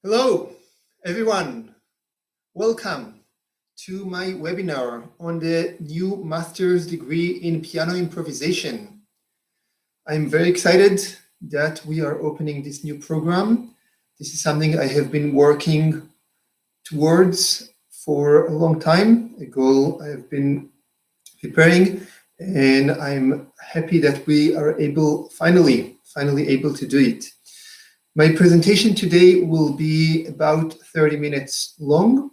Hello, everyone. Welcome to my webinar on the new master's degree in piano improvisation. I'm very excited that we are opening this new program. This is something I have been working towards for a long time, a goal I have been preparing, and I'm happy that we are finally able to do it. My presentation today will be about 30 minutes long,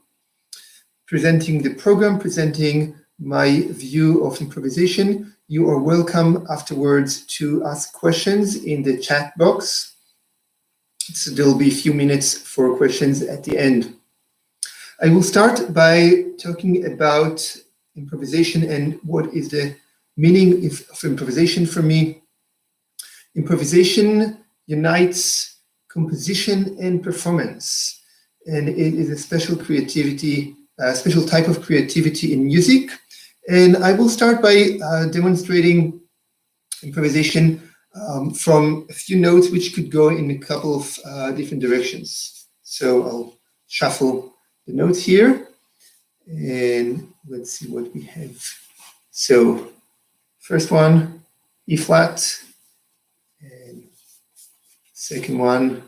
presenting the program, presenting my view of improvisation. You are welcome afterwards to ask questions in the chat box. So there'll be a few minutes for questions at the end. I will start by talking about improvisation and what is the meaning of improvisation for me. Improvisation unites composition and performance, and it is a special type of creativity in music. And I will start by demonstrating improvisation from a few notes which could go in a couple of different directions. So I'll shuffle the notes here and let's see what we have. So first one, E flat, and second one,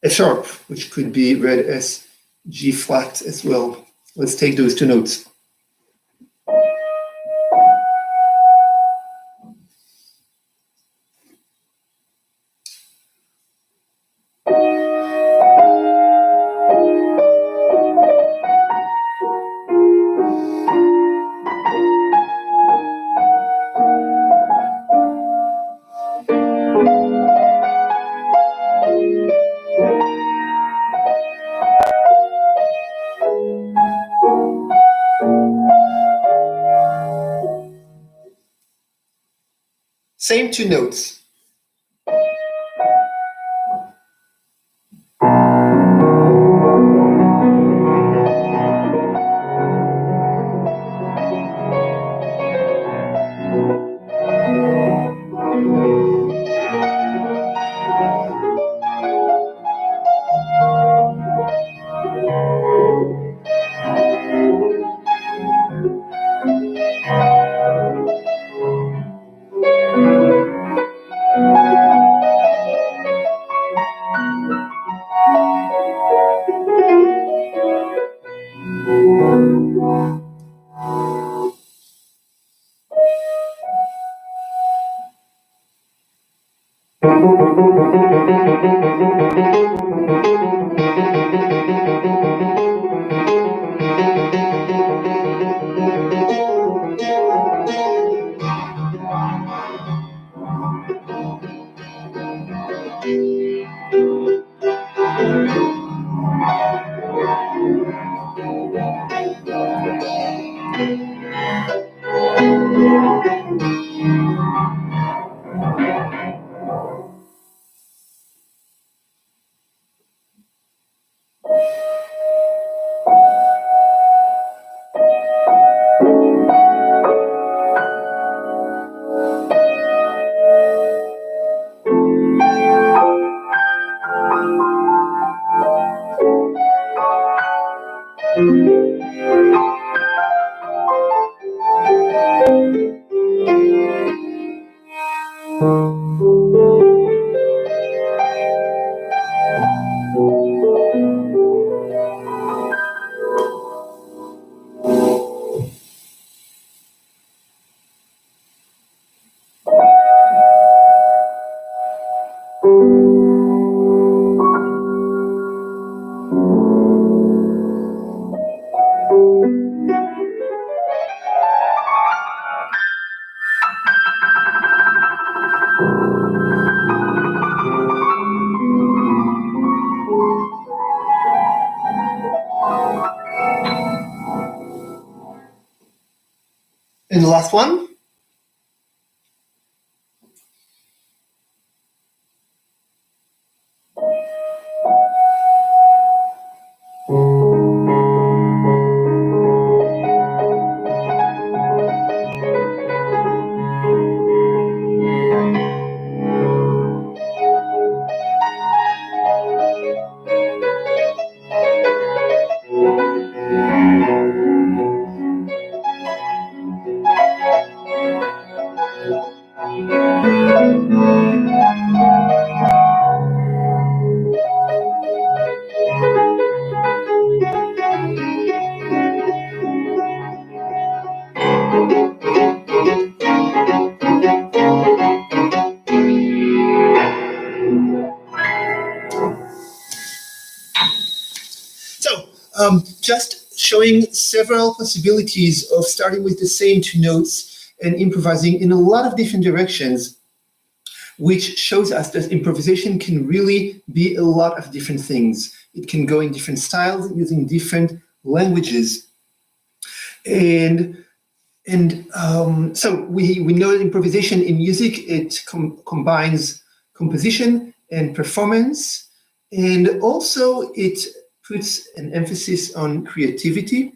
F sharp, which could be read as G flat as well. Let's take those two notes. Same two notes. And the last one. just showing several possibilities of starting with the same two notes and improvising in a lot of different directions, which shows us that improvisation can really be a lot of different things. It can go in different styles using different languages. So we know that improvisation in music, it combines composition and performance, and also it puts an emphasis on creativity.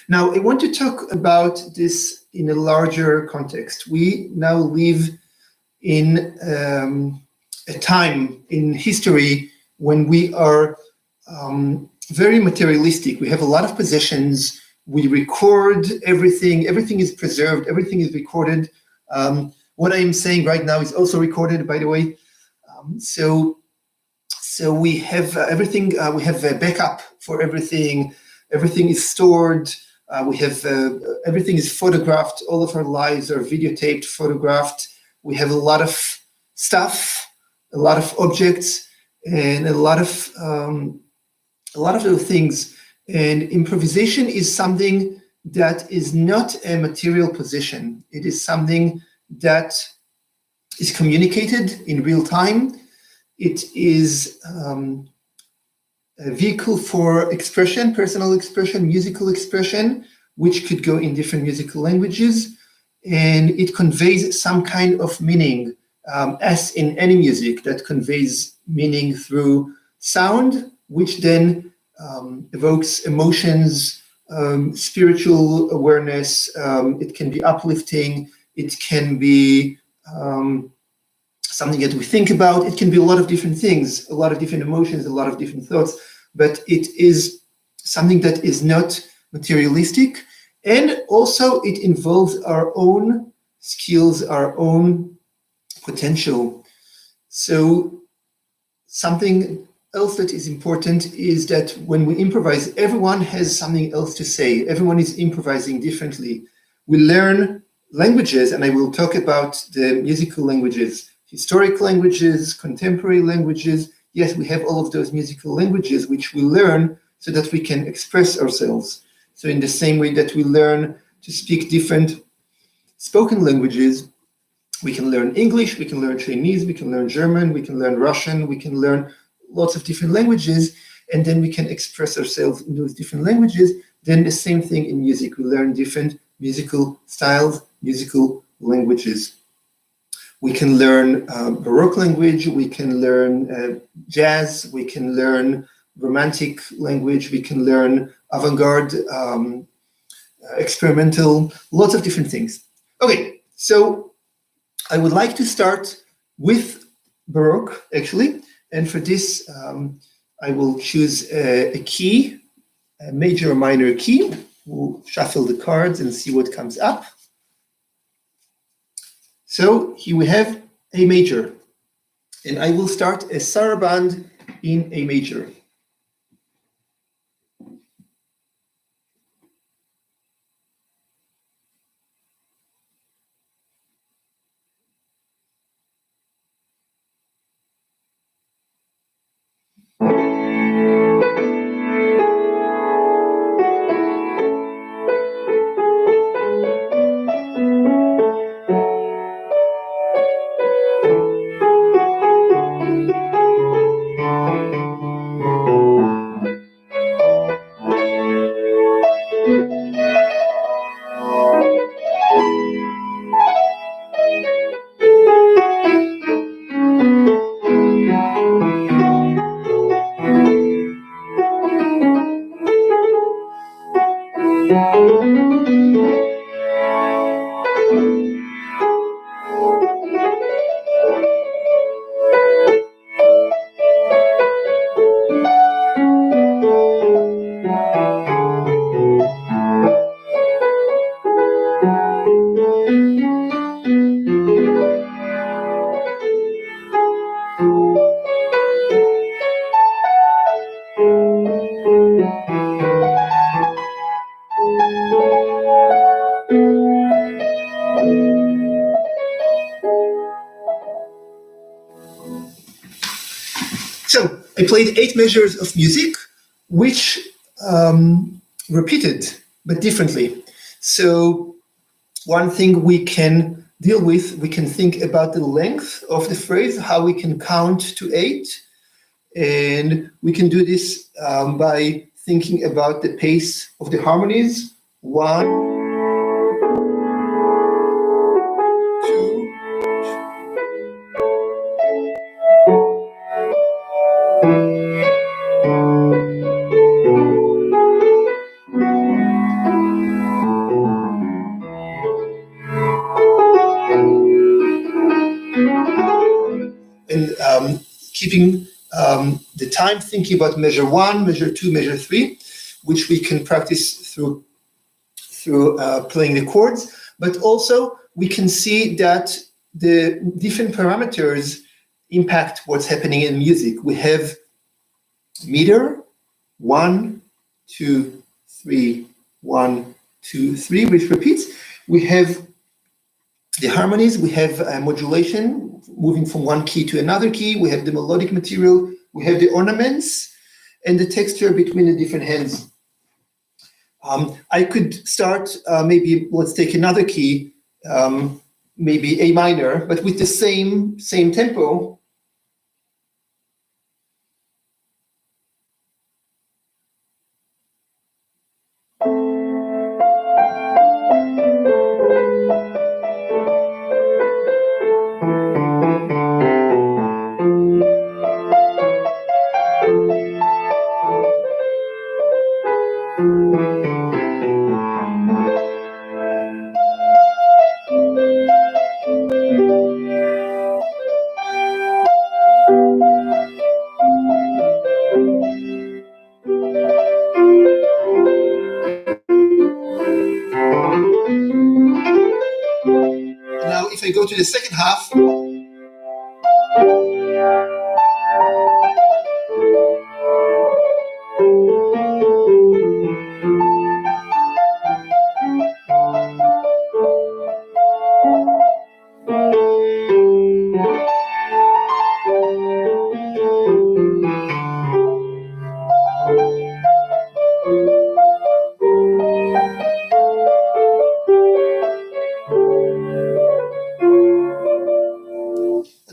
Now, I want to talk about this in a larger context. We now live in a time in history when we are very materialistic. We have a lot of possessions. We record everything. Everything is preserved. Everything is recorded. What I am saying right now is also recorded, by the way. So we have everything. We have a backup for everything. Everything is stored. We have everything is photographed. All of our lives are videotaped, photographed. We have a lot of stuff, a lot of objects, and a lot of those things. And improvisation is something that is not a material possession. It is something that is communicated in real time. It is a vehicle for expression, personal expression, musical expression, which could go in different musical languages. And it conveys some kind of meaning, as in any music that conveys meaning through sound, which then evokes emotions, spiritual awareness. It can be uplifting. It can be something that we think about. It can be a lot of different things, a lot of different emotions, a lot of different thoughts, but it is something that is not materialistic. And also it involves our own skills, our own potential. So something else that is important is that when we improvise, everyone has something else to say. Everyone is improvising differently. We learn languages, and I will talk about the musical languages, historic languages, contemporary languages. Yes, we have all of those musical languages which we learn so that we can express ourselves. So in the same way that we learn to speak different spoken languages, we can learn English, we can learn Chinese, we can learn German, we can learn Russian, we can learn lots of different languages, and then we can express ourselves in those different languages. Then the same thing in music. We learn different musical styles, musical languages. We can learn baroque language, we can learn jazz, we can learn romantic language, we can learn avant-garde, experimental, lots of different things. Okay, so I would like to start with baroque, actually. And for this, I will choose a key, a major or minor key. We'll shuffle the cards and see what comes up. So here we have A major. And I will start a saraband in A major. So I played 8 measures of music, which repeated, but differently. So one thing we can deal with, we can think about the length of the phrase, how we can count to 8. And we can do this by thinking about the pace of the harmonies. 1, 2. And keeping the time, thinking about measure 1, measure 2, measure 3, which we can practice through playing the chords. But also we can see that the different parameters impact what's happening in music. We have meter, 1, 2, 3, 1, 2, 3, which repeats. We have the harmonies, we have modulation, moving from one key to another key. We have the melodic material, we have the ornaments, and the texture between the different hands. I could start, maybe let's take another key, maybe A minor, but with the same tempo. Now, if I go to the second half,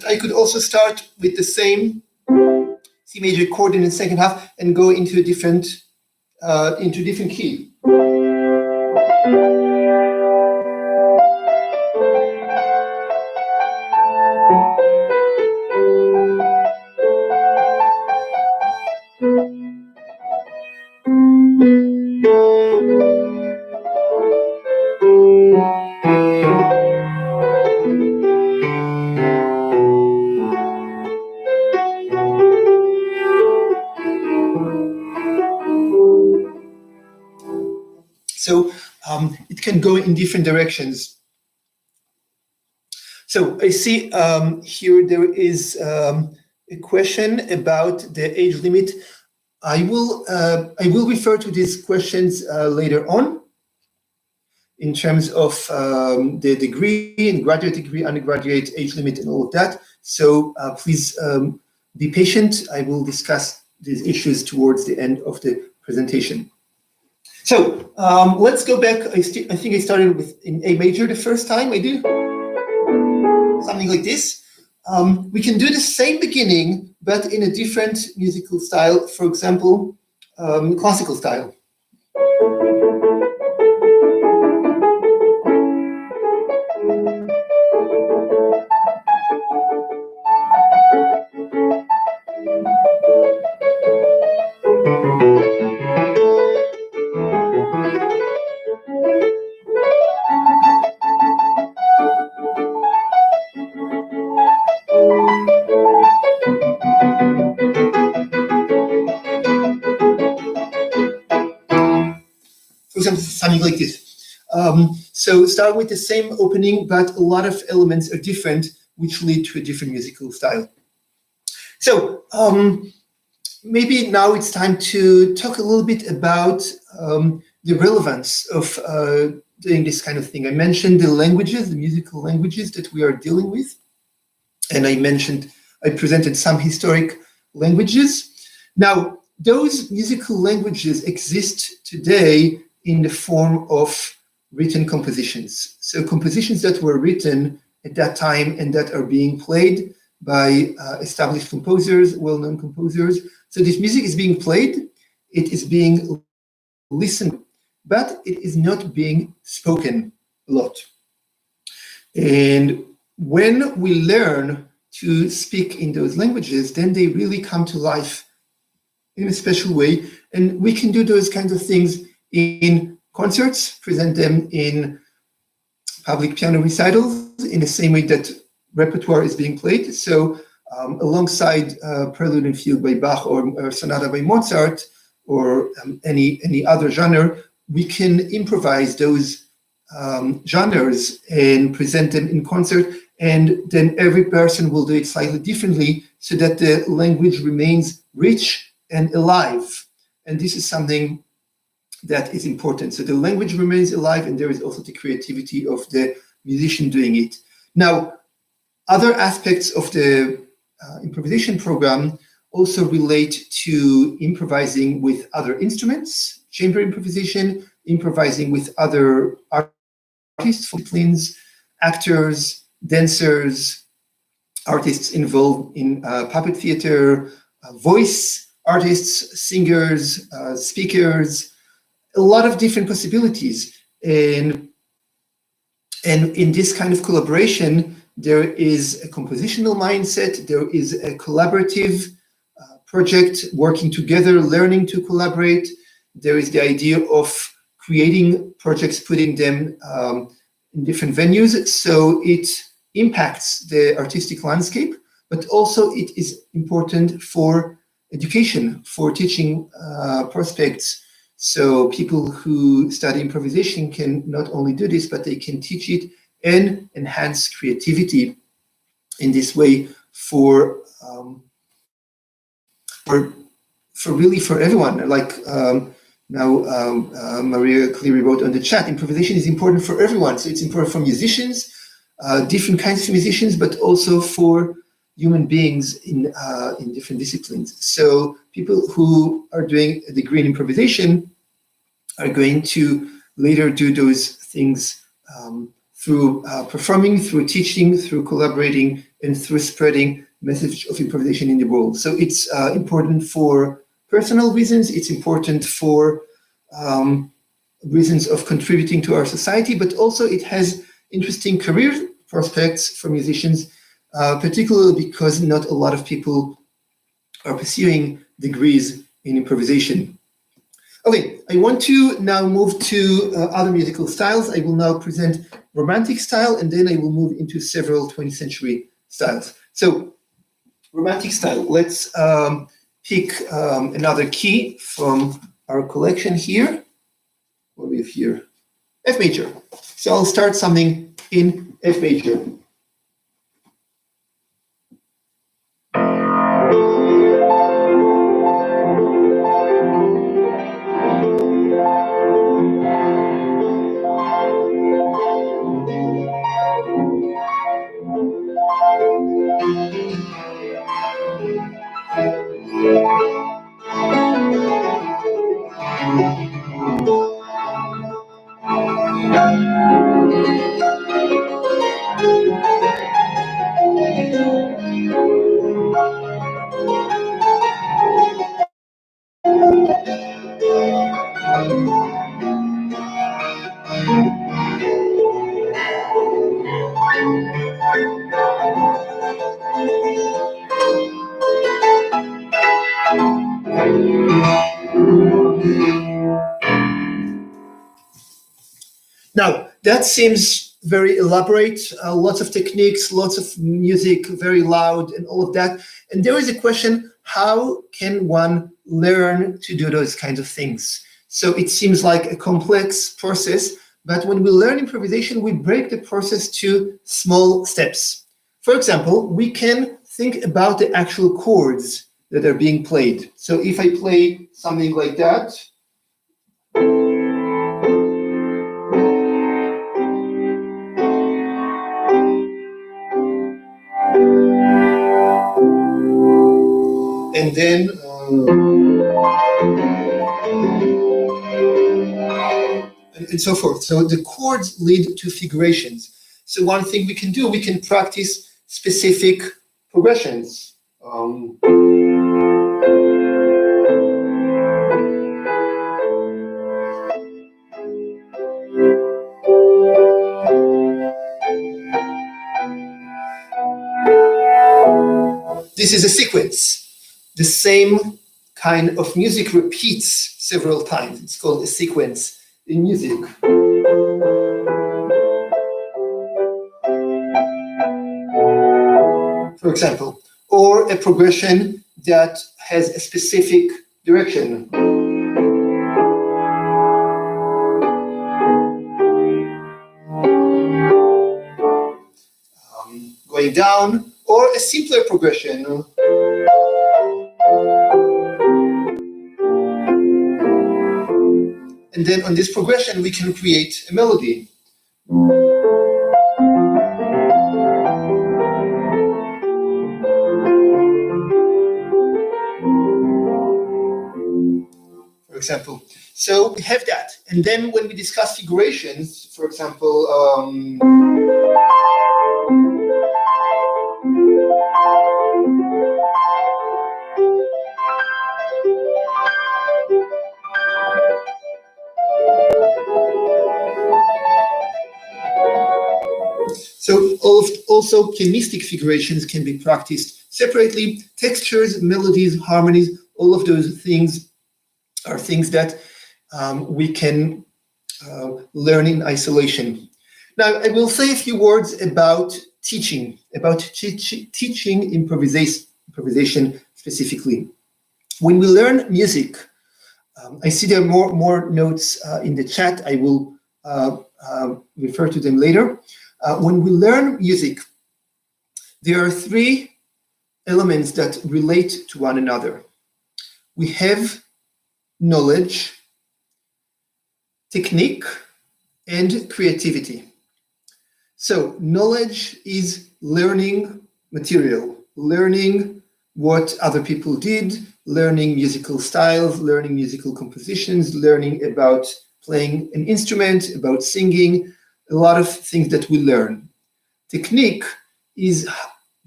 I could also start with the same C major chord in the second half and go into a different key. So it can go in different directions. So I see here there is a question about the age limit. I will refer to these questions later on in terms of the degree and graduate degree, undergraduate age limit and all of that. So please be patient. I will discuss these issues towards the end of the presentation. So let's go back. I think I started with in A major the first time I do. Something like this. We can do the same beginning, but in a different musical style. For example, classical style. For example, something like this. So start with the same opening, but a lot of elements are different, which lead to a different musical style. So maybe now it's time to talk a little bit about the relevance of doing this kind of thing. I mentioned the languages, the musical languages that we are dealing with. And I presented some historic languages. Now, those musical languages exist today in the form of written compositions. So compositions that were written at that time and that are being played by established composers, well-known composers. So this music is being played, it is being listened, but it is not being spoken a lot. And when we learn to speak in those languages, then they really come to life in a special way. And we can do those kinds of things in concerts, present them in public piano recitals in the same way that repertoire is being played. So alongside Prelude and Fugue by Bach or Sonata by Mozart or any other genre, we can improvise those genres and present them in concert, and then every person will do it slightly differently so that the language remains rich and alive. And this is something that is important. So the language remains alive, and there is also the creativity of the musician doing it. Now, other aspects of the improvisation program also relate to improvising with other instruments, chamber improvisation, improvising with other artists, disciplines, actors, dancers, artists involved in puppet theater, voice artists, singers, speakers, a lot of different possibilities. And in this kind of collaboration, there is a compositional mindset, there is a collaborative project, working together, learning to collaborate. There is the idea of creating projects, putting them in different venues, so it impacts the artistic landscape, but also it is important for education, for teaching prospects. So people who study improvisation can not only do this, but they can teach it and enhance creativity in this way for really for everyone. Like now Maria clearly wrote on the chat, improvisation is important for everyone. So it's important for musicians, different kinds of musicians, but also for human beings in different disciplines. So people who are doing a degree in improvisation are going to later do those things through performing, through teaching, through collaborating, and through spreading message of improvisation in the world. So it's important for personal reasons, it's important for reasons of contributing to our society, but also it has interesting career prospects for musicians, particularly because not a lot of people are pursuing degrees in improvisation. Okay, I want to now move to other musical styles. I will now present Romantic style, and then I will move into several 20th century styles. So, Romantic style, let's pick another key from our collection here. What do we have here? F major. So I'll start something in F major. Now, that seems very elaborate, lots of techniques, lots of music, very loud and all of that. And there is a question, how can one learn to do those kinds of things? So it seems like a complex process, but when we learn improvisation, we break the process to small steps. For example, we can think about the actual chords that are being played. So if I play something like that, and then and so forth. So the chords lead to figurations. So one thing we can do, we can practice specific progressions. This is a sequence. The same kind of music repeats several times. It's called a sequence in music. For example, or a progression that has a specific direction. Going down, or a simpler progression. And then on this progression, we can create a melody. For example, so we have that. And then when we discuss figurations, for example, so also pianistic figurations can be practiced separately. Textures, melodies, harmonies, all of those things are things that we can learn in isolation. Now, I will say a few words about teaching improvisation specifically. When we learn music, I see there are more notes in the chat. I will refer to them later. When we learn music, there are three elements that relate to one another. We have knowledge, technique, and creativity. So knowledge is learning material, learning what other people did, learning musical styles, learning musical compositions, learning about playing an instrument, about singing, a lot of things that we learn. Technique is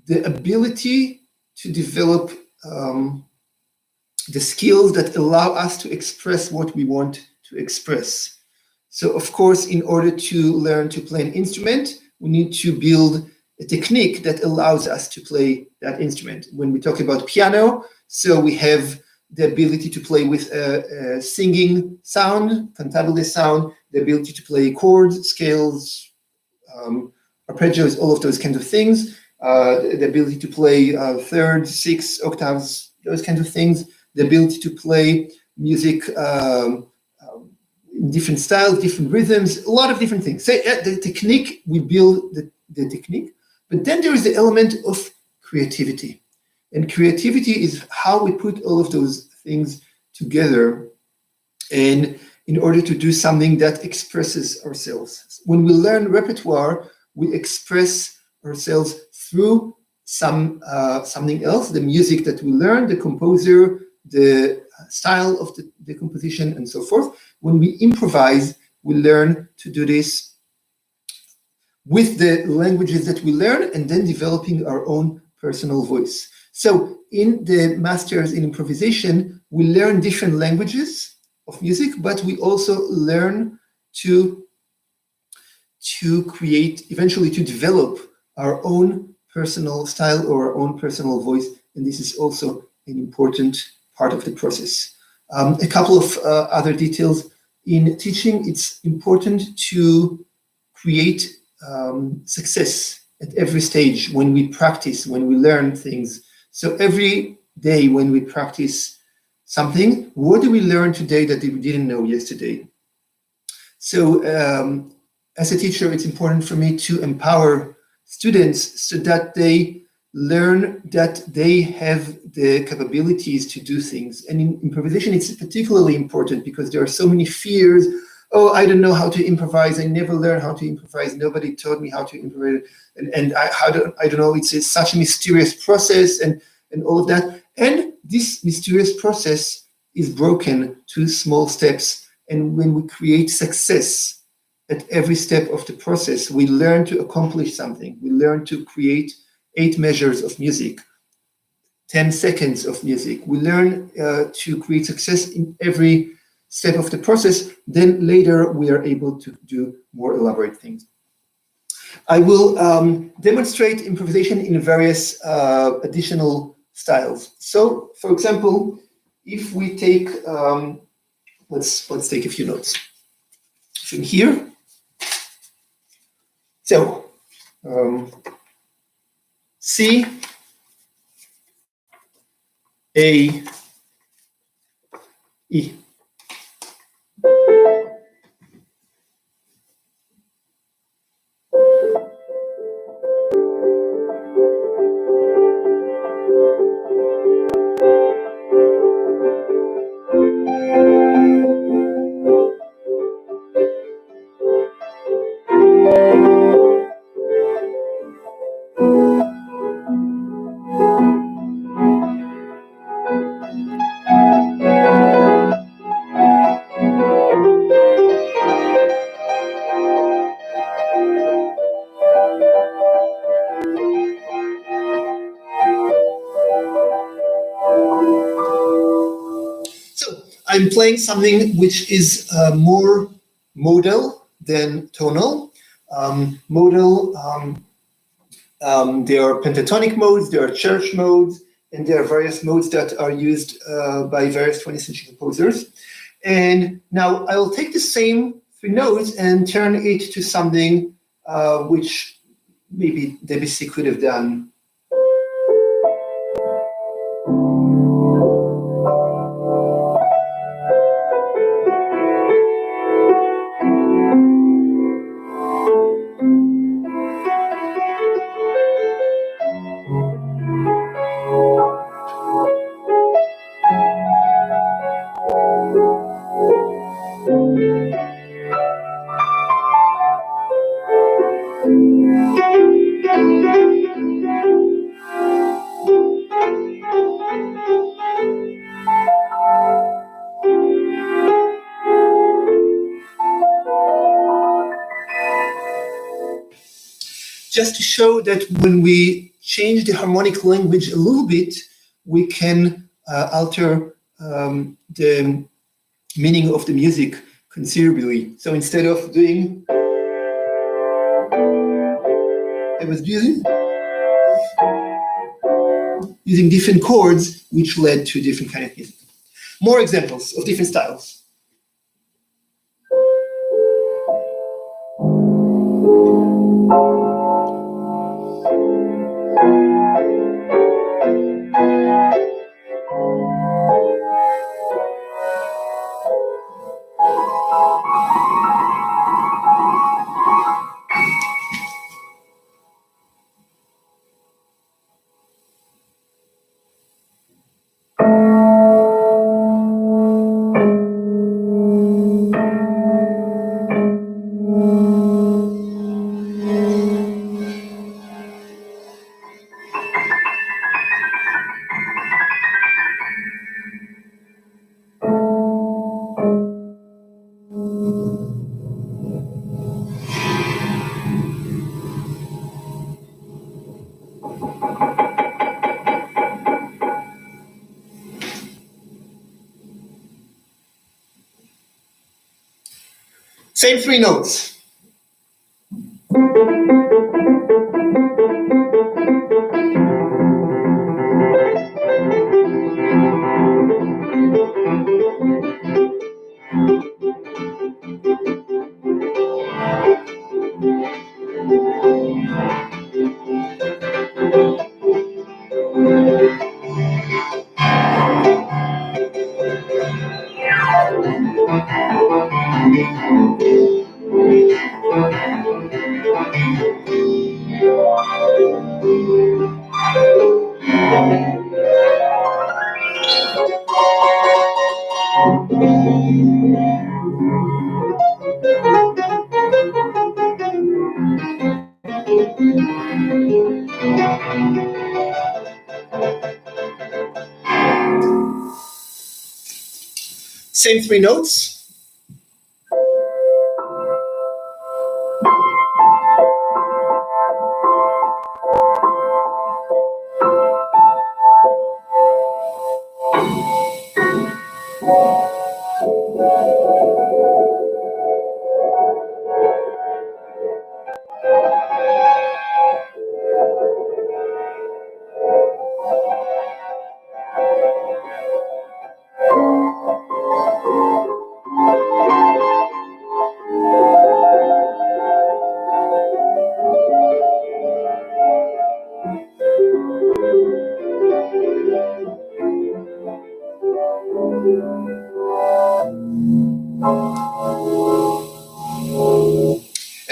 the ability to develop the skills that allow us to express what we want to express. So of course, in order to learn to play an instrument, we need to build a technique that allows us to play that instrument. When we talk about piano, so we have the ability to play with a singing sound, cantabile sound, the ability to play chords, scales, arpeggios, all of those kinds of things, the ability to play third, sixth, octaves, those kinds of things, the ability to play music in different styles, different rhythms, a lot of different things. So the technique, we build the technique, but then there is the element of creativity. And creativity is how we put all of those things together and in order to do something that expresses ourselves. When we learn repertoire, we express ourselves through something else, the music that we learn, the composer, the style of the composition, and so forth. When we improvise, we learn to do this with the languages that we learn and then developing our own personal voice. So in the Masters in Improvisation, we learn different languages of music, but we also learn to create, eventually to develop our own personal style or our own personal voice. And this is also an important part of the process. A couple of other details. In teaching, it's important to create success at every stage when we practice, when we learn things. So every day when we practice something, what do we learn today that we didn't know yesterday? So as a teacher, it's important for me to empower students so that they learn that they have the capabilities to do things. And in improvisation, it's particularly important because there are so many fears. Oh, I don't know how to improvise. I never learned how to improvise. Nobody taught me how to improvise. And I don't know, it's such a mysterious process and all of that. And this mysterious process is broken to small steps. And when we create success at every step of the process, we learn to accomplish something. We learn to create 8 measures of music, 10 seconds of music. We learn to create success in every step of the process. Then later we are able to do more elaborate things. I will demonstrate improvisation in various additional styles. So, for example, if we take, let's take a few notes from here. So, C, A, E. I'm playing something which is more modal than tonal. Modal, there are pentatonic modes, there are church modes, and there are various modes that are used by various 20th century composers. And now I will take the same 3 notes and turn it to something which maybe Debussy could have done. Just to show that when we change the harmonic language a little bit, we can alter the meaning of the music considerably. So instead of doing, I was using different chords, which led to different kind of music. More examples of different styles. Same 3 notes. Same three notes.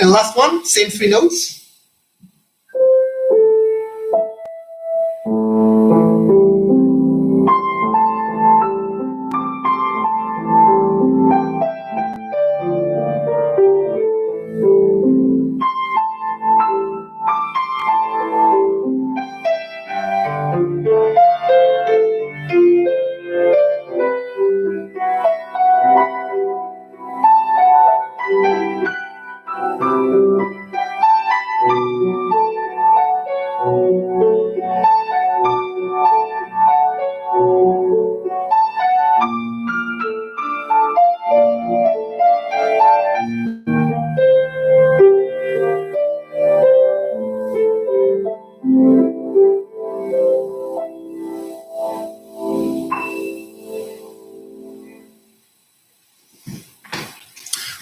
And last one, same three notes.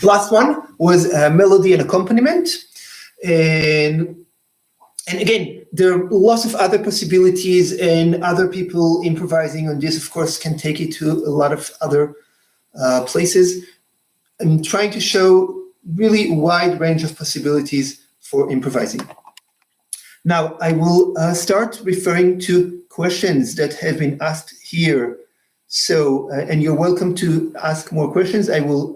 Last one was melody and accompaniment. And again, there are lots of other possibilities, and other people improvising on this, of course, can take it to a lot of other places. I'm trying to show really wide range of possibilities for improvising. Now, I will start referring to questions that have been asked here. So, and you're welcome to ask more questions. I will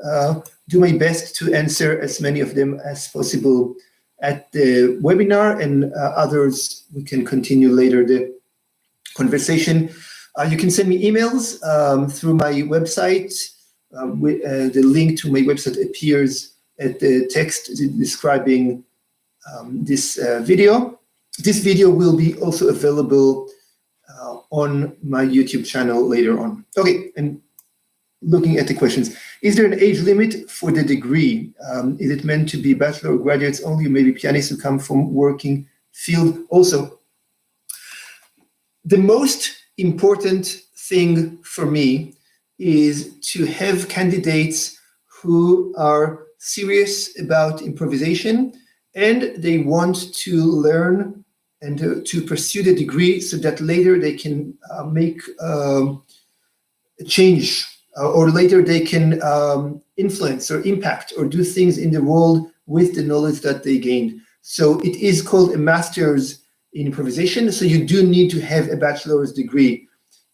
do my best to answer as many of them as possible at the webinar, and others we can continue later the conversation. You can send me emails through my website. The link to my website appears at the text describing this video. This video will be also available on my YouTube channel later on. Okay, and looking at the questions. Is there an age limit for the degree? Is it meant to be bachelor or graduates only, or maybe pianists who come from working field also? The most important thing for me is to have candidates who are serious about improvisation and they want to learn and to pursue the degree so that later they can make a change, or later they can influence or impact or do things in the world with the knowledge that they gained. So it is called a master's in improvisation. So you do need to have a bachelor's degree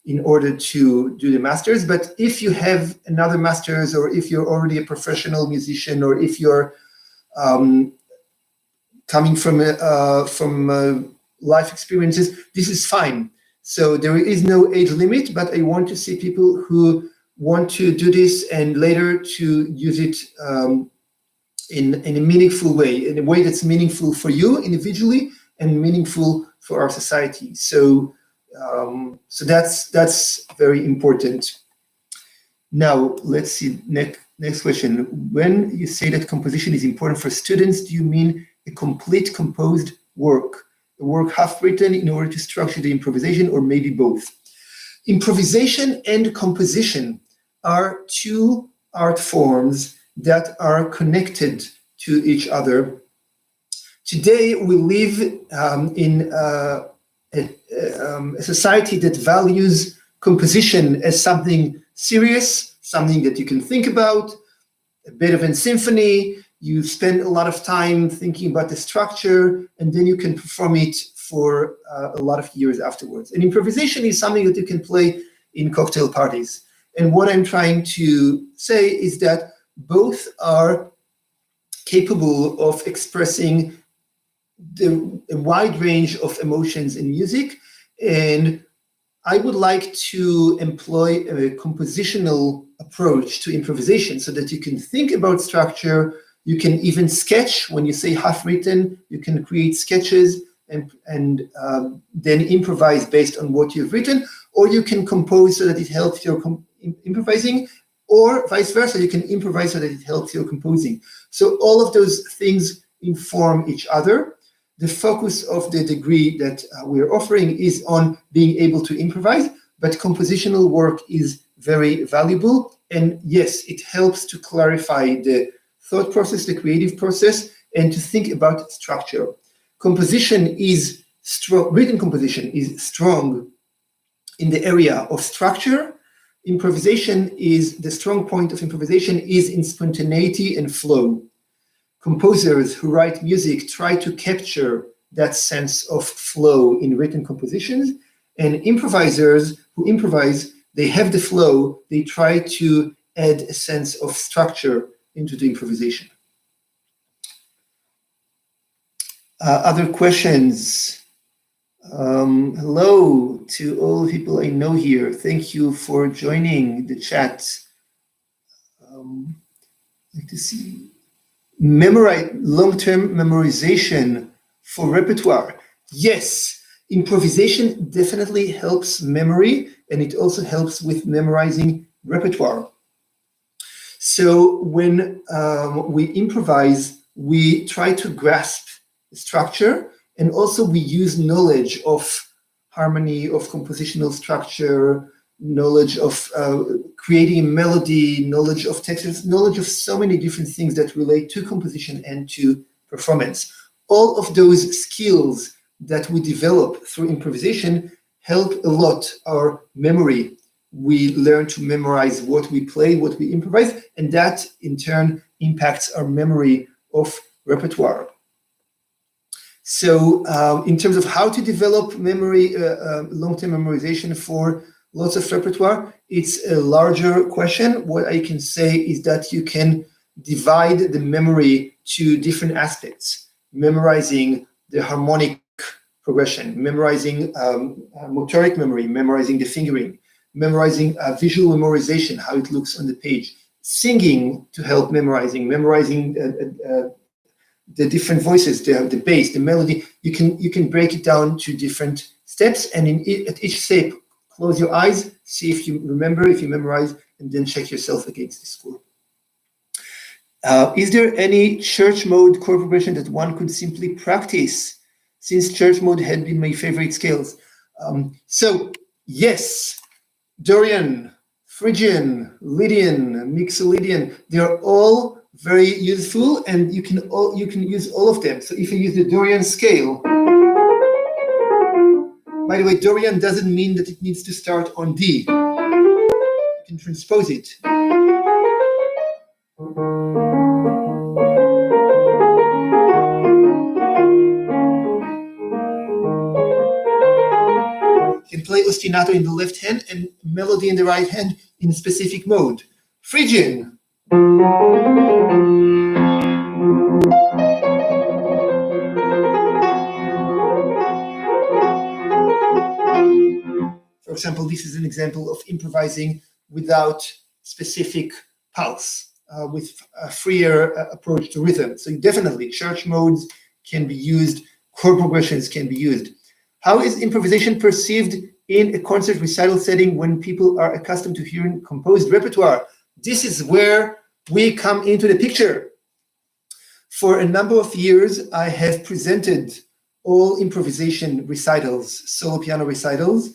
in order to do the master's. But if you have another master's, or if you're already a professional musician, or if you're coming from life experiences, this is fine. So there is no age limit, but I want to see people who want to do this and later to use it in a meaningful way, in a way that's meaningful for you individually and meaningful for our society. So that's very important. Now let's see, next question. When you say that composition is important for students, do you mean a complete composed work, a work half written in order to structure the improvisation, or maybe both? Improvisation and composition are two art forms that are connected to each other. Today, we live in a society that values composition as something serious, something that you can think about, a Beethoven symphony. You spend a lot of time thinking about the structure, and then you can perform it for a lot of years afterwards. And improvisation is something that you can play in cocktail parties. And what I'm trying to say is that both are capable of expressing a wide range of emotions in music. And I would like to employ a compositional approach to improvisation so that you can think about structure, you can even sketch. When you say half-written, you can create sketches and then improvise based on what you've written, or you can compose so that it helps your improvising, or vice versa, you can improvise so that it helps your composing. So all of those things inform each other. The focus of the degree that we're offering is on being able to improvise, but compositional work is very valuable. And yes, it helps to clarify the thought process, the creative process, and to think about structure. Composition is strong, written composition is strong in the area of structure. Improvisation is, the strong point of improvisation is in spontaneity and flow. Composers who write music try to capture that sense of flow in written compositions, and improvisers who improvise, they have the flow, they try to add a sense of structure into the improvisation. Other questions? Hello to all the people I know here. Thank you for joining the chat. Like to see. Long-term memorization for repertoire. Yes, improvisation definitely helps memory, and it also helps with memorizing repertoire. So when we improvise, we try to grasp the structure, and also we use knowledge of harmony, of compositional structure, knowledge of creating a melody, knowledge of textures, knowledge of so many different things that relate to composition and to performance. All of those skills that we develop through improvisation help a lot our memory. We learn to memorize what we play, what we improvise, and that in turn impacts our memory of repertoire. So in terms of how to develop memory, long-term memorization for lots of repertoire, it's a larger question. What I can say is that you can divide the memory to different aspects, memorizing the harmonic progression, memorizing motoric memory, memorizing the fingering, memorizing visual memorization, how it looks on the page, singing to help memorizing the different voices, the bass, the melody. You can break it down to different steps, and at each step, close your eyes, see if you remember, if you memorize, and then check yourself against the score. Is there any church mode chord progression that one could simply practice, since church mode had been my favorite scales? So yes, Dorian, Phrygian, Lydian, Mixolydian, they're all very useful, and you can use all of them. So if you use the Dorian scale, by the way, Dorian doesn't mean that it needs to start on D. You can transpose it. You can play ostinato in the left hand and melody in the right hand in a specific mode. Phrygian. For example, this is an example of improvising without specific pulse, with a freer approach to rhythm. So definitely church modes can be used, chord progressions can be used. How is improvisation perceived in a concert recital setting when people are accustomed to hearing composed repertoire? This is where we come into the picture. For a number of years, I have presented all improvisation recitals, solo piano recitals,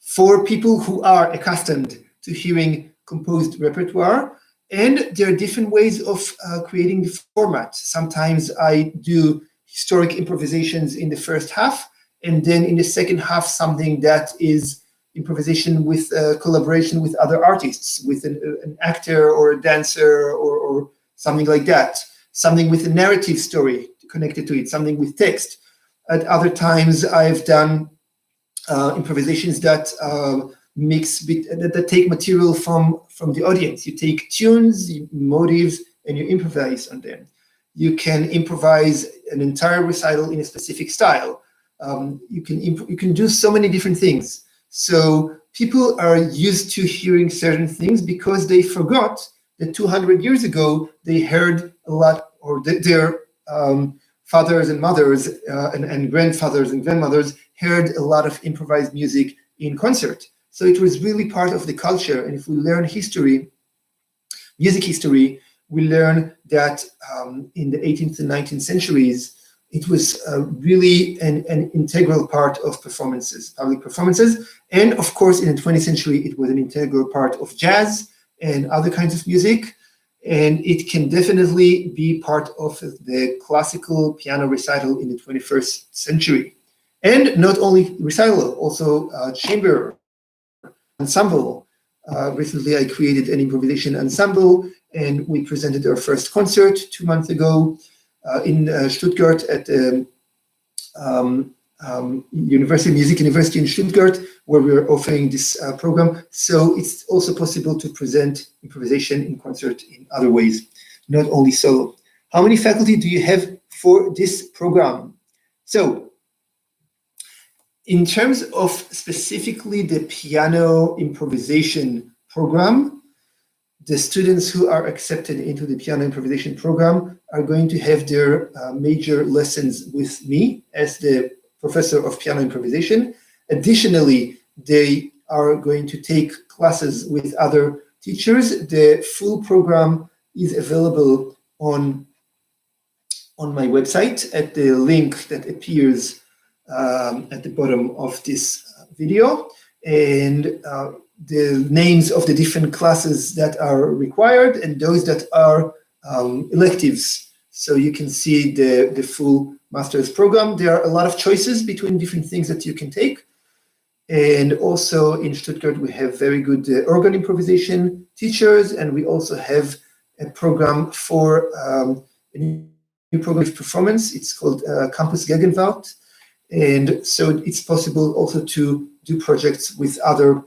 for people who are accustomed to hearing composed repertoire. And there are different ways of creating the format. Sometimes I do historic improvisations in the first half, and then in the second half, something that is improvisation with collaboration with other artists, with an actor or a dancer or something like that. Something with a narrative story connected to it, something with text. At other times, I've done improvisations that that take material from the audience. You take tunes, motives, and you improvise on them. You can improvise an entire recital in a specific style. You can do so many different things. So people are used to hearing certain things because they forgot that 200 years ago they heard a lot, or their fathers and mothers and grandfathers and grandmothers heard a lot of improvised music in concert. So it was really part of the culture. And if we learn history, music history, we learn that in the 18th and 19th centuries, it was really an integral part of performances, public performances. And of course, in the 20th century, it was an integral part of jazz and other kinds of music. And it can definitely be part of the classical piano recital in the 21st century. And not only recital, also chamber ensemble. Recently, I created an improvisation ensemble, and we presented our first concert 2 months ago in Stuttgart at the Music University in Stuttgart, where we're offering this program. So it's also possible to present improvisation in concert in other ways, not only solo. How many faculty do you have for this program? So in terms of specifically the piano improvisation program, the students who are accepted into the piano improvisation program are going to have their major lessons with me as the professor of piano improvisation. Additionally, they are going to take classes with other teachers. The full program is available on my website at the link that appears at the bottom of this video, and the names of the different classes that are required and those that are electives. So you can see the full master's program. There are a lot of choices between different things that you can take. And also in Stuttgart, we have very good organ improvisation teachers, and we also have a program for a new program of performance. It's called Campus Gegenwart. And so it's possible also to do projects with other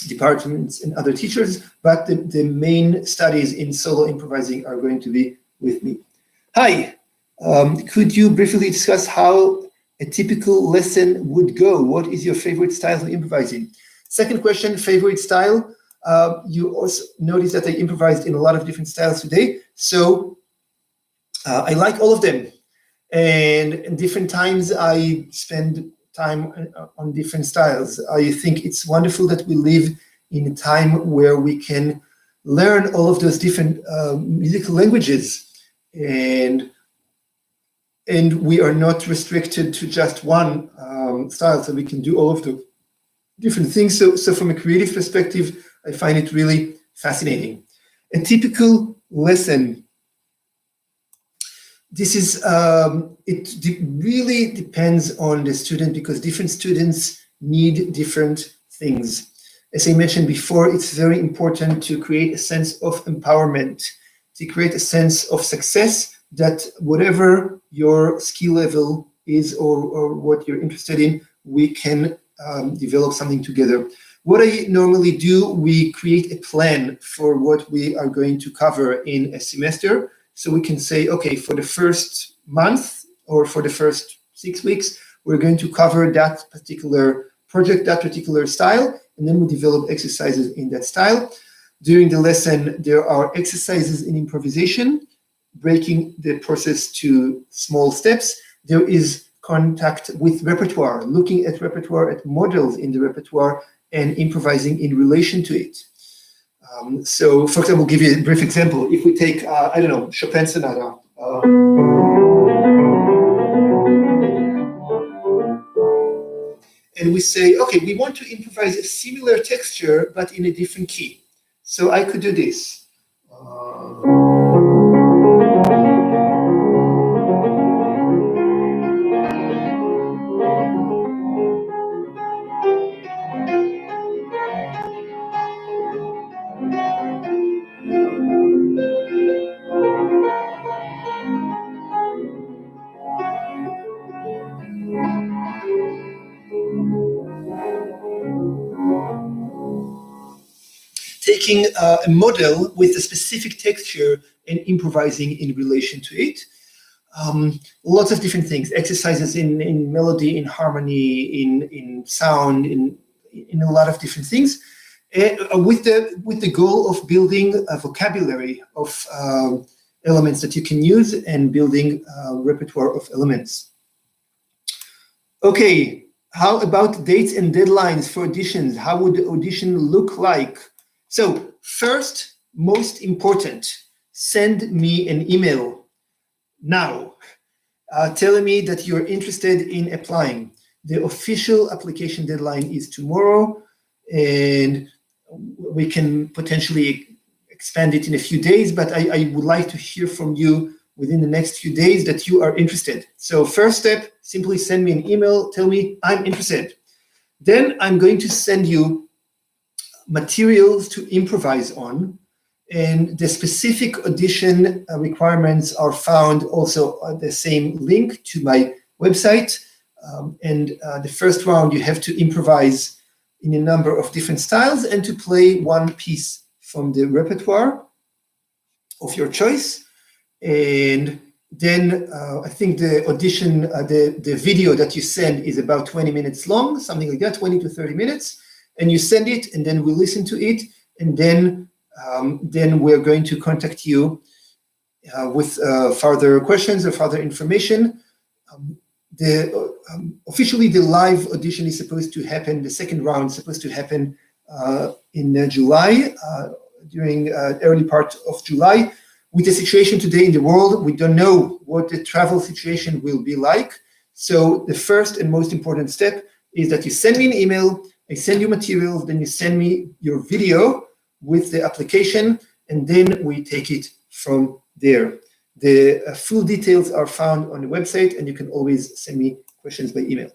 departments and other teachers, but the main studies in solo improvising are going to be with me. Hi, could you briefly discuss how a typical lesson would go? What is your favorite style of improvising? Second question, favorite style. You also notice that I improvised in a lot of different styles today. So I like all of them. And in different times, I spend time on different styles. I think it's wonderful that we live in a time where we can learn all of those different musical languages, and we are not restricted to just one style, so we can do all of the different things. So from a creative perspective, I find it really fascinating. A typical lesson. This is, it really depends on the student, because different students need different things. As I mentioned before, it's very important to create a sense of empowerment, to create a sense of success, that whatever your skill level is or what you're interested in, we can develop something together. What I normally do, we create a plan for what we are going to cover in a semester. So we can say, okay, for the first month or for the first 6 weeks, we're going to cover that particular project, that particular style, and then we develop exercises in that style. During the lesson, there are exercises in improvisation, breaking the process to small steps. There is contact with repertoire, looking at repertoire, at models in the repertoire, and improvising in relation to it. So, for example, I'll give you a brief example. If we take, I don't know, Chopin Sonata. And we say, okay, we want to improvise a similar texture, but in a different key. So I could do this. Taking a model with a specific texture and improvising in relation to it. Lots of different things, exercises in melody, in harmony, in sound, in in a lot of different things, with the goal of building a vocabulary of elements that you can use and building a repertoire of elements. Okay, how about dates and deadlines for auditions? How would the audition look like? So first, most important, send me an email now telling me that you're interested in applying. The official application deadline is tomorrow, and we can potentially expand it in a few days, but I would like to hear from you within the next few days that you are interested. So first step, simply send me an email, tell me I'm interested. Then I'm going to send you materials to improvise on, and the specific audition requirements are found also on the same link to my website. The first round, you have to improvise in a number of different styles and to play one piece from the repertoire of your choice. And then I think the audition, the video that you send is about 20 minutes long, something like that, 20 to 30 minutes. And you send it, and then we listen to it. And then we're going to contact you with further questions or further information. Officially, the live audition is supposed to happen, the second round is supposed to happen in July, during early part of July. With the situation today in the world, we don't know what the travel situation will be like. So the first and most important step is that you send me an email, I send you materials, then you send me your video with the application, and then we take it from there. The full details are found on the website, and you can always send me questions by email.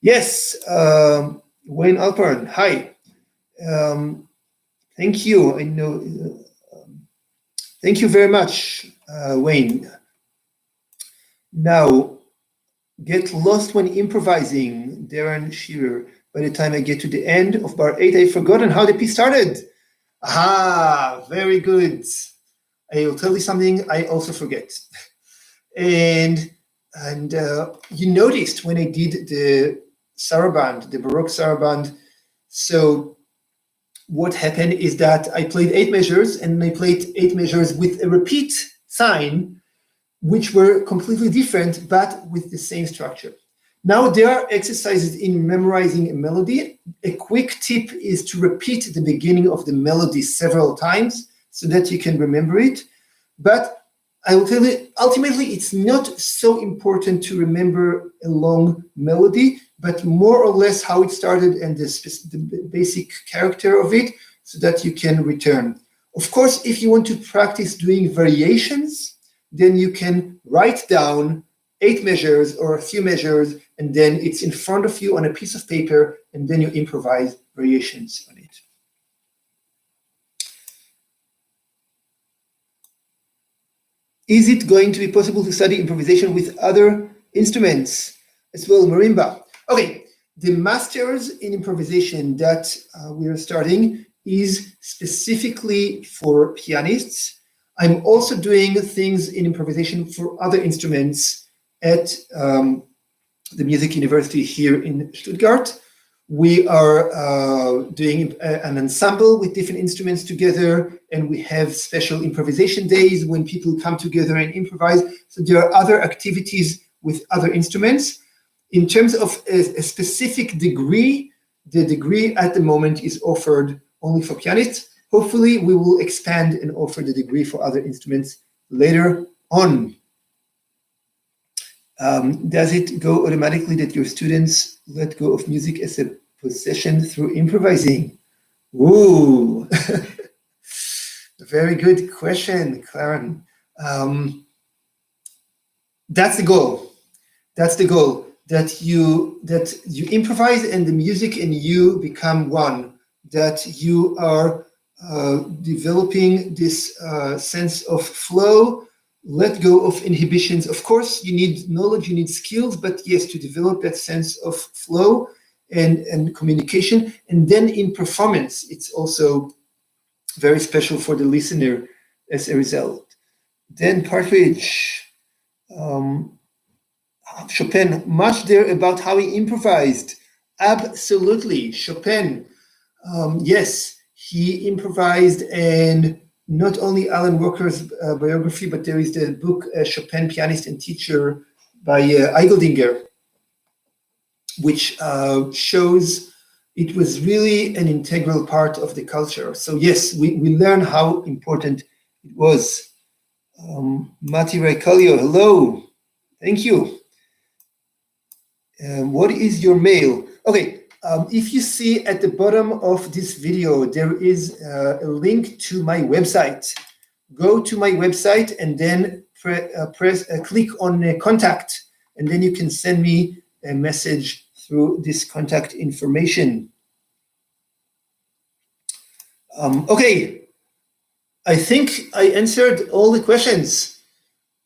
Yes, Wayne Alpern, hi. Thank you. I know. Thank you very much, Wayne. Now, get lost when improvising, Darren Shearer. By the time I get to the end of bar 8, I've forgotten how the piece started. Ah, very good. I will tell you something I also forget. And you noticed when I did the saraband, the baroque saraband, so what happened is that I played 8 measures, and I played 8 measures with a repeat sign, which were completely different, but with the same structure. Now there are exercises in memorizing a melody. A quick tip is to repeat the beginning of the melody several times so that you can remember it. But I will tell you, ultimately, it's not so important to remember a long melody, but more or less how it started and the basic character of it, so that you can return. Of course, if you want to practice doing variations, then you can write down 8 measures or a few measures, and then it's in front of you on a piece of paper, and then you improvise variations on it. Is it going to be possible to study improvisation with other instruments as well, marimba? Okay, the masters in improvisation that we are starting is specifically for pianists. I'm also doing things in improvisation for other instruments at the Music University here in Stuttgart. We are doing an ensemble with different instruments together, and we have special improvisation days when people come together and improvise. So there are other activities with other instruments. In terms of a specific degree, the degree at the moment is offered only for pianists. Hopefully, we will expand and offer the degree for other instruments later on. Does it go automatically that your students let go of music as a possession through improvising? Ooh, very good question, Claren. That's the goal. That's the goal. That you improvise and the music and you become one. That you are developing this sense of flow. Let go of inhibitions. Of course, you need knowledge, you need skills, but yes, to develop that sense of flow and communication. And then in performance, it's also very special for the listener as a result. Then Partridge, Chopin, much there about how he improvised. Absolutely, Chopin. Yes, he improvised, and not only Alan Walker's biography, but there is the book Chopin, Pianist and Teacher by Eigeldinger, which shows it was really an integral part of the culture. So yes, we learn how important it was. Mati Raikalio, hello. Thank you. What is your mail? Okay, if you see at the bottom of this video, there is a link to my website. Go to my website and then click on contact, and then you can send me a message through this contact information. Okay, I think I answered all the questions,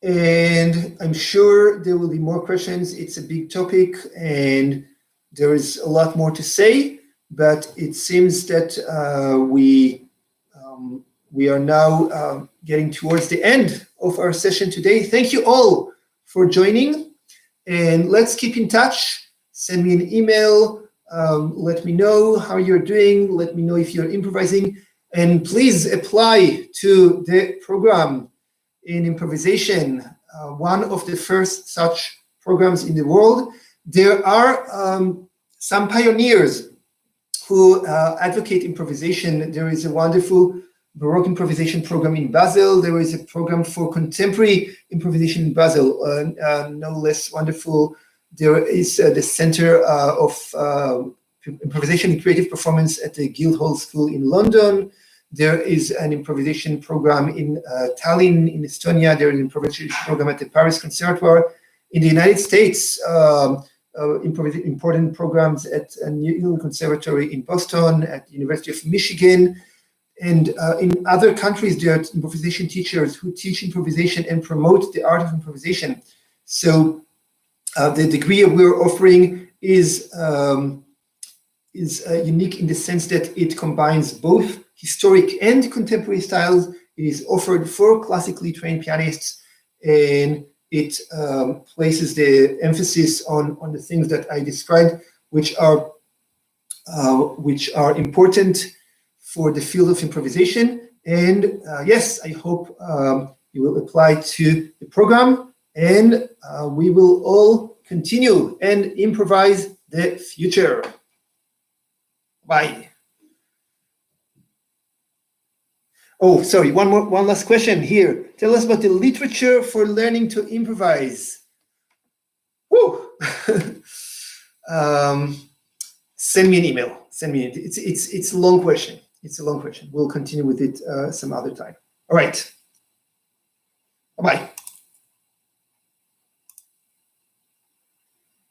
and I'm sure there will be more questions. It's a big topic and there is a lot more to say, but it seems that we are now getting towards the end of our session today. Thank you all for joining, and let's keep in touch. Send me an email. Let me know how you're doing. Let me know if you're improvising, and please apply to the program in improvisation, one of the first such programs in the world. There are some pioneers who advocate improvisation. There is a wonderful baroque improvisation program in Basel. There is a program for contemporary improvisation in Basel, no less wonderful. There is the Center of Improvisation and Creative Performance at the Guildhall School in London. There is an improvisation program in Tallinn, in Estonia. There is an improvisation program at the Paris Conservatoire. In the United States, important programs at New England Conservatory in Boston, at the University of Michigan. And in other countries, there are improvisation teachers who teach improvisation and promote the art of improvisation. So the degree we're offering is unique in the sense that it combines both historic and contemporary styles. It is offered for classically trained pianists, and it places the emphasis on the things that I described, which are important for the field of improvisation. And yes, I hope you will apply to the program, and we will all continue and improvise the future. Bye. Oh, sorry, one last question here. Tell us about the literature for learning to improvise. Woo! Send me an email. It's a long question. It's a long question. We'll continue with it some other time. All right. Bye-bye.